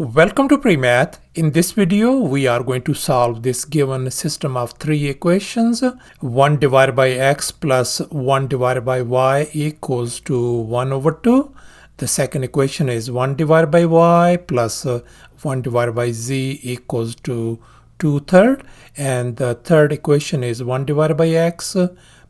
Welcome to PreMath. In this video, we are going to solve this given system of three equations. 1 divided by x plus 1 divided by y equals to 1 over 2. The second equation is 1 divided by y plus 1 divided by z equals to 2/3. And the third equation is 1 divided by x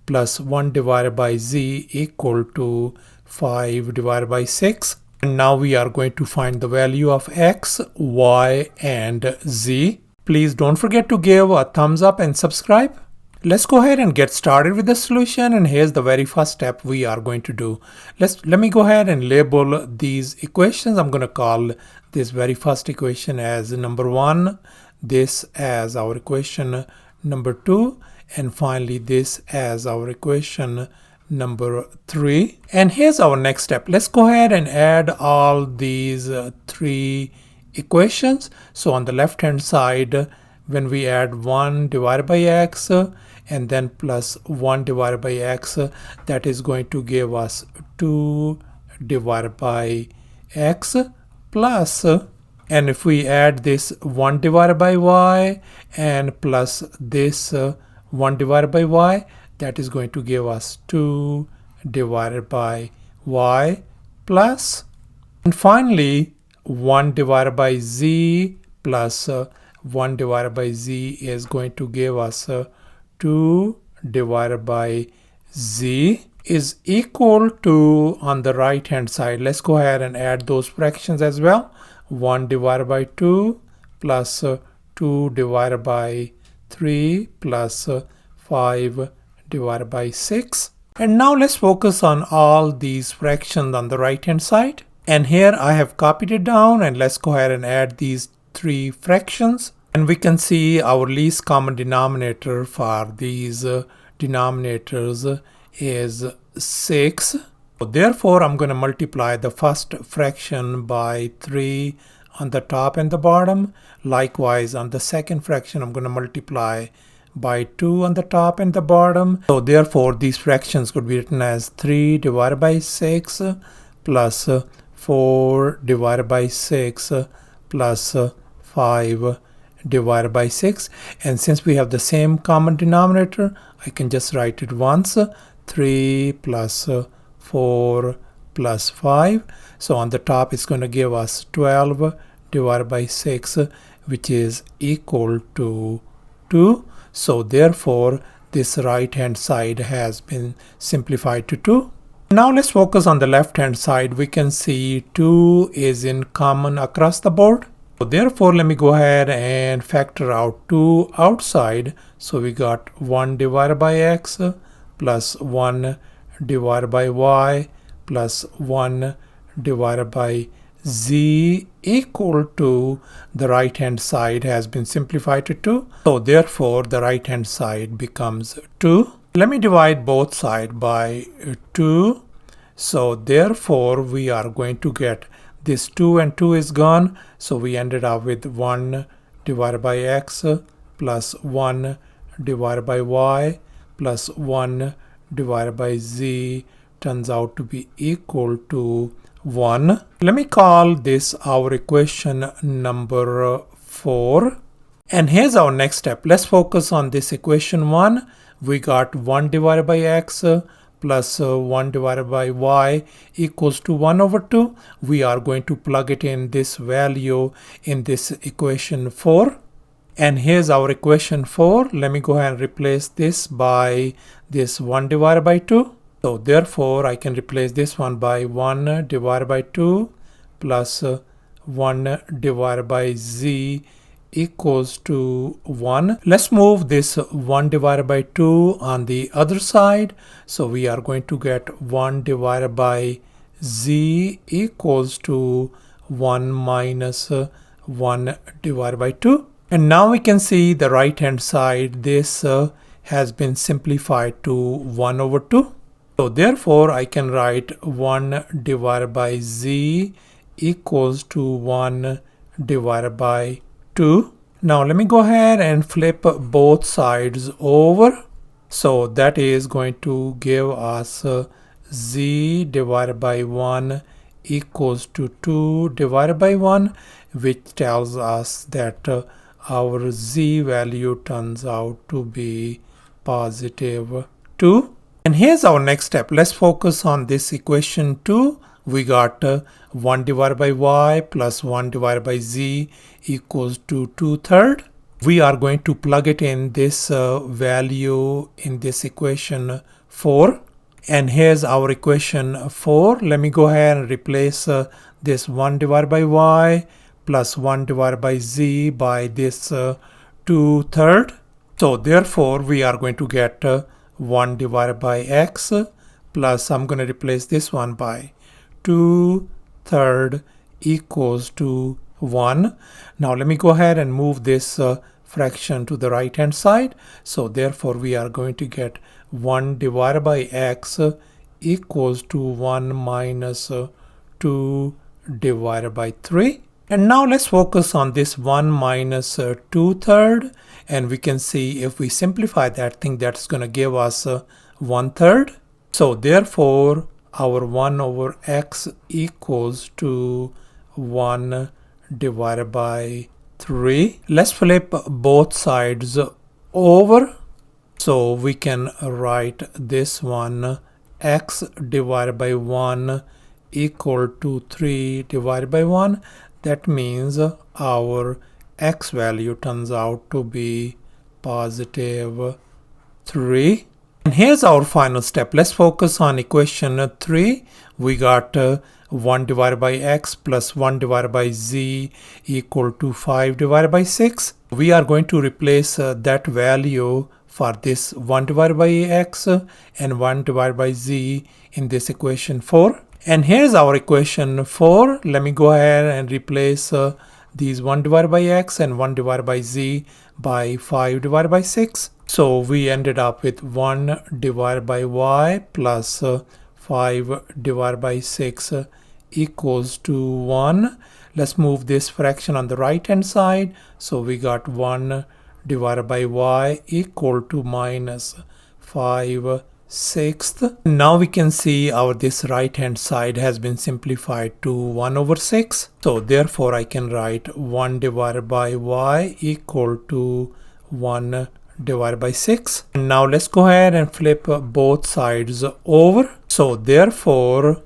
plus 1 divided by z equal to 5 divided by 6. And now we are going to find the value of x, y, and z. Please don't forget to give a thumbs up and subscribe. Let's go ahead and get started with the solution. And here's the very first step we are going to do. Let me go ahead and label these equations. I'm going to call this very first equation as number 1, this as our equation number 2, and finally this as our equation number 3. And here's our next step. Let's go ahead and add all these three equations. So on the left hand side, when we add 1 divided by x and then plus 1 divided by x, that is going to give us 2 divided by x plus, and if we add this 1 divided by y and plus this 1 divided by y, that is going to give us 2 divided by y plus, and finally 1 divided by z plus 1 divided by z is going to give us 2 divided by z is equal to, on the right hand side, let's go ahead and add those fractions as well. 1 divided by 2 plus 2 divided by 3 plus 5 divided by 6. And now let's focus on all these fractions on the right hand side. And here I have copied it down, and let's go ahead and add these three fractions. And we can see our least common denominator for these denominators is 6. Therefore, I'm going to multiply the first fraction by 3 on the top and the bottom. Likewise, on the second fraction, I'm going to multiply by 2 on the top and the bottom. So therefore, these fractions could be written as 3 divided by 6 plus 4 divided by 6 plus 5 divided by 6. And since we have the same common denominator, I can just write it once. 3 plus 4 plus 5. So on the top, it's going to give us 12 divided by 6, which is equal to 2. So therefore, this right hand side has been simplified to 2. Now let's focus on the left hand side. We can see 2 is in common across the board. So therefore, let me go ahead and factor out 2 outside. So we got 1 divided by x plus 1 divided by y plus 1 divided by z equal to, the right hand side has been simplified to 2. So therefore, the right hand side becomes 2. Let me divide both sides by 2. So therefore, we are going to get this 2 and 2 is gone. So we ended up with 1 divided by x plus 1 divided by y plus 1 divided by z turns out to be equal to 1. Let me call this our equation number 4. And here's our next step. Let's focus on this equation 1. We got 1 divided by x plus 1 divided by y equals to 1 over 2. We are going to plug it in this value in this equation 4. And here's our equation 4. Let me go ahead and replace this by this 1 divided by 2. So therefore, I can replace this one by 1 divided by 2 plus 1 divided by z equals to 1. Let's move this 1 divided by 2 on the other side. So we are going to get 1 divided by z equals to 1 minus 1 divided by 2. And now we can see the right hand side. This has been simplified to 1 over 2. So therefore, I can write 1 divided by z equals to 1 divided by 2. Now let me go ahead and flip both sides over. So that is going to give us z divided by 1 equals to 2 divided by 1, which tells us that our z value turns out to be positive 2. And here's our next step. Let's focus on this equation 2. We got 1 divided by y plus 1 divided by z equals to 2/3. We are going to plug it in this value in this equation 4. And here's our equation 4. Let me go ahead and replace this 1 divided by y plus 1 divided by z by this 2/3. So therefore we are going to get 1 divided by x plus, I'm going to replace this one by 2/3 equals to 1. Now let me go ahead and move this fraction to the right hand side. So therefore we are going to get 1 divided by x equals to 1 minus 2 divided by 3. And now let's focus on this 1 minus 2/3, and we can see if we simplify that thing, that's going to give us 1/3. So therefore our 1 over x equals to 1 divided by 3. Let's flip both sides over. So we can write this one, x divided by 1 equal to 3 divided by 1. That means our x value turns out to be positive 3. And here's our final step. Let's focus on equation 3. We got 1 divided by x plus 1 divided by z equal to 5 divided by 6. We are going to replace that value for this 1 divided by x and 1 divided by z in this equation 4. And here's our equation 4. Let me go ahead and replace these 1 divided by x and 1 divided by z by 5 divided by 6. So we ended up with 1 divided by y plus 5 divided by 6 equals to 1. Let's move this fraction on the right hand side. So we got 1 divided by y equal to minus 5/6. Now we can see our this right hand side has been simplified to 1 over 6. So therefore I can write 1 divided by y equal to 1 divided by 6. And now let's go ahead and flip both sides over. So therefore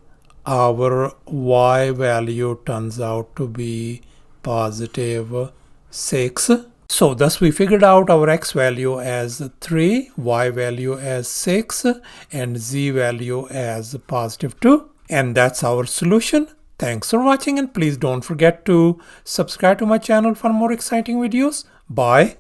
our y value turns out to be positive 6. So thus we figured out our x value as 3, y value as 6, and z value as positive 2. And that's our solution. Thanks for watching, and please don't forget to subscribe to my channel for more exciting videos. Bye.